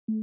Hi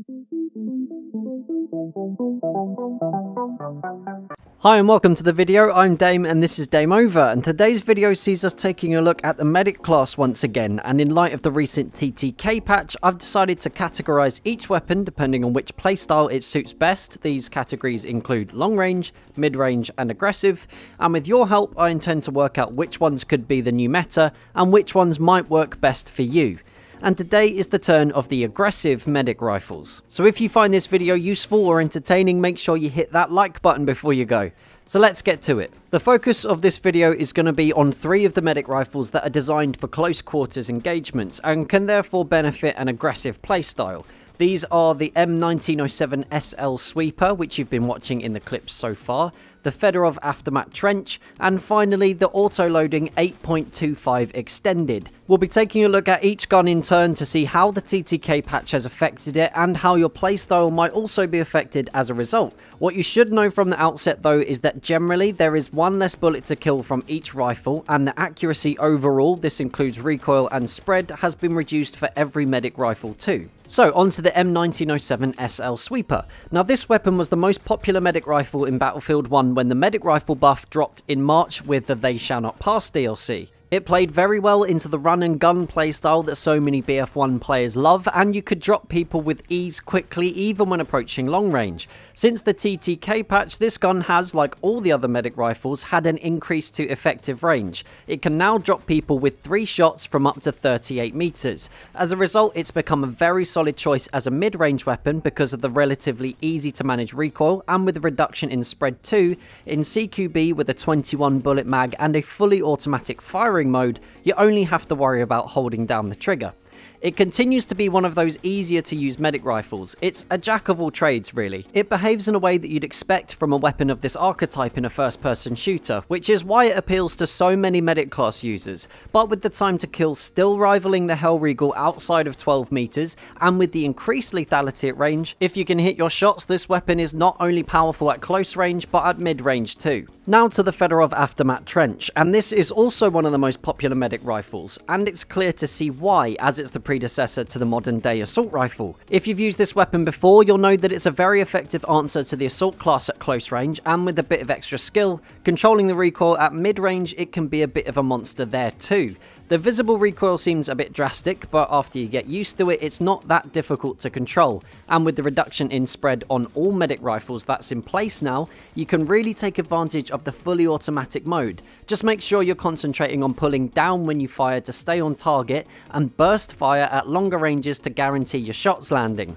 and welcome to the video. I'm Dame and this is Dame Over, and today's video sees us taking a look at the medic class once again, and in light of the recent TTK patch I've decided to categorise each weapon depending on which playstyle it suits best. These categories include long range, mid range and aggressive, and with your help I intend to work out which ones could be the new meta and which ones might work best for you. And today is the turn of the aggressive medic rifles. So if you find this video useful or entertaining, make sure you hit that like button before you go. So let's get to it. The focus of this video is going to be on 3 of the medic rifles that are designed for close quarters engagements and can therefore benefit an aggressive playstyle. These are the M1907 SL Sweeper, which you've been watching in the clips so far, the Fedorov Aftermath Trench, and finally the Autoloading 8.25 Extended. We'll be taking a look at each gun in turn to see how the TTK patch has affected it and how your playstyle might also be affected as a result. What you should know from the outset though is that generally there is one less bullet to kill from each rifle, and the accuracy overall, this includes recoil and spread, has been reduced for every medic rifle too. So onto the M1907 SL Sweeper. Now this weapon was the most popular medic rifle in Battlefield 1 when the medic rifle buff dropped in March with the They Shall Not Pass DLC. It played very well into the run and gun playstyle that so many BF1 players love, and you could drop people with ease quickly even when approaching long range. Since the TTK patch, this gun has, like all the other medic rifles, had an increase to effective range. It can now drop people with 3 shots from up to 38 meters. As a result, it's become a very solid choice as a mid-range weapon because of the relatively easy to manage recoil, and with a reduction in spread too, in CQB with a 21 bullet mag and a fully automatic firing mode, you only have to worry about holding down the trigger. It continues to be one of those easier to use medic rifles. It's a jack of all trades really. It behaves in a way that you'd expect from a weapon of this archetype in a first person shooter, which is why it appeals to so many medic class users. But with the time to kill still rivaling the Hellriegel outside of 12 meters, and with the increased lethality at range, if you can hit your shots, this weapon is not only powerful at close range but at mid range too. Now to the Fedorov Aftermath Trench, and this is also one of the most popular medic rifles, and it's clear to see why, as it's the predecessor to the modern day assault rifle. If you've used this weapon before, you'll know that it's a very effective answer to the assault class at close range, and with a bit of extra skill, controlling the recoil at mid range, it can be a bit of a monster there too. The visible recoil seems a bit drastic, but after you get used to it, it's not that difficult to control, and with the reduction in spread on all medic rifles that's in place now, you can really take advantage of the fully automatic mode. Just make sure you're concentrating on pulling down when you fire to stay on target, and burst fire at longer ranges to guarantee your shots landing.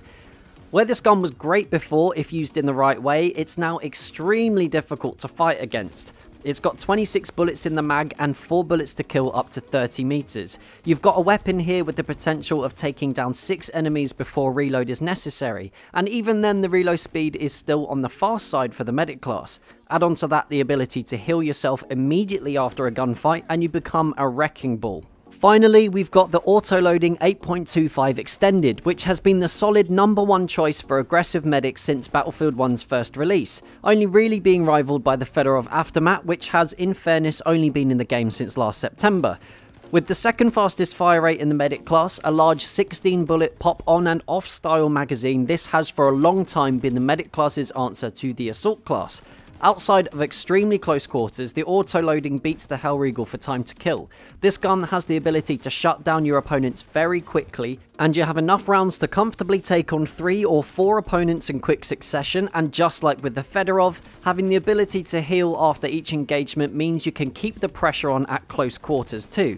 Where this gun was great before if used in the right way, it's now extremely difficult to fight against. It's got 26 bullets in the mag and 4 bullets to kill up to 30 meters. You've got a weapon here with the potential of taking down 6 enemies before reload is necessary, and even then the reload speed is still on the fast side for the medic class. Add on to that the ability to heal yourself immediately after a gunfight and you become a wrecking ball. Finally, we've got the Autoloading 8.25 Extended, which has been the solid #1 choice for aggressive medics since Battlefield 1's first release, only really being rivaled by the Fedorov Aftermath, which has in fairness only been in the game since last September. With the second fastest fire rate in the medic class, a large 16 bullet pop on and off style magazine, this has for a long time been the medic class's answer to the assault class. Outside of extremely close quarters, the Autoloading beats the Hellriegel for time to kill. This gun has the ability to shut down your opponents very quickly, and you have enough rounds to comfortably take on 3 or 4 opponents in quick succession, and just like with the Fedorov, having the ability to heal after each engagement means you can keep the pressure on at close quarters too.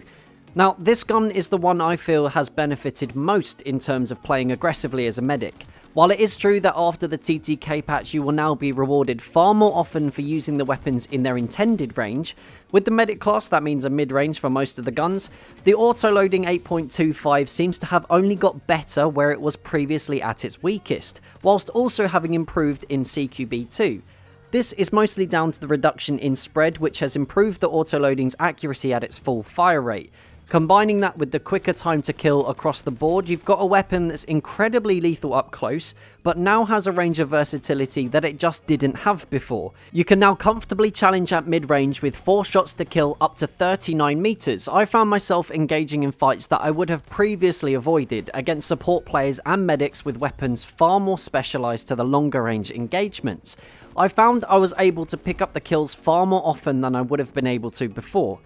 Now, this gun is the one I feel has benefited most in terms of playing aggressively as a medic. While it is true that after the TTK patch you will now be rewarded far more often for using the weapons in their intended range, with the medic class that means a mid-range for most of the guns, the Autoloading 8.25 seems to have only got better where it was previously at its weakest, whilst also having improved in CQB too. This is mostly down to the reduction in spread, which has improved the Autoloading's accuracy at its full fire rate. Combining that with the quicker time to kill across the board, you've got a weapon that's incredibly lethal up close, but now has a range of versatility that it just didn't have before. You can now comfortably challenge at mid-range with 4 shots to kill up to 39 meters. I found myself engaging in fights that I would have previously avoided against support players and medics with weapons far more specialized to the longer range engagements. I found I was able to pick up the kills far more often than I would have been able to before.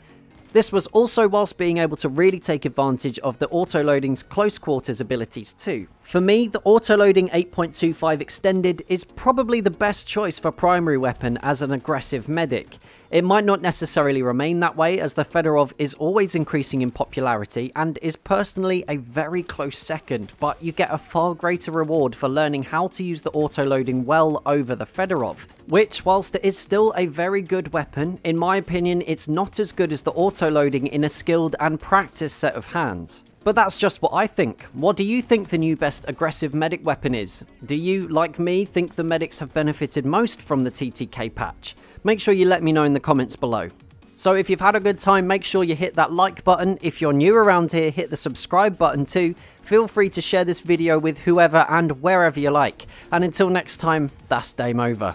This was also whilst being able to really take advantage of the Autoloading's close quarters abilities too. For me, the Autoloading 8.25 Extended is probably the best choice for primary weapon as an aggressive medic. It might not necessarily remain that way, as the Fedorov is always increasing in popularity and is personally a very close second, but you get a far greater reward for learning how to use the Autoloading well over the Fedorov, which, whilst it is still a very good weapon, in my opinion it's not as good as the Autoloading in a skilled and practiced set of hands. But that's just what I think. What do you think the new best aggressive medic weapon is? Do you, like me, think the medics have benefited most from the TTK patch? Make sure you let me know in the comments below. So if you've had a good time, make sure you hit that like button. If you're new around here, hit the subscribe button too. Feel free to share this video with whoever and wherever you like. And until next time, that's Dame over.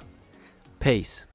Peace.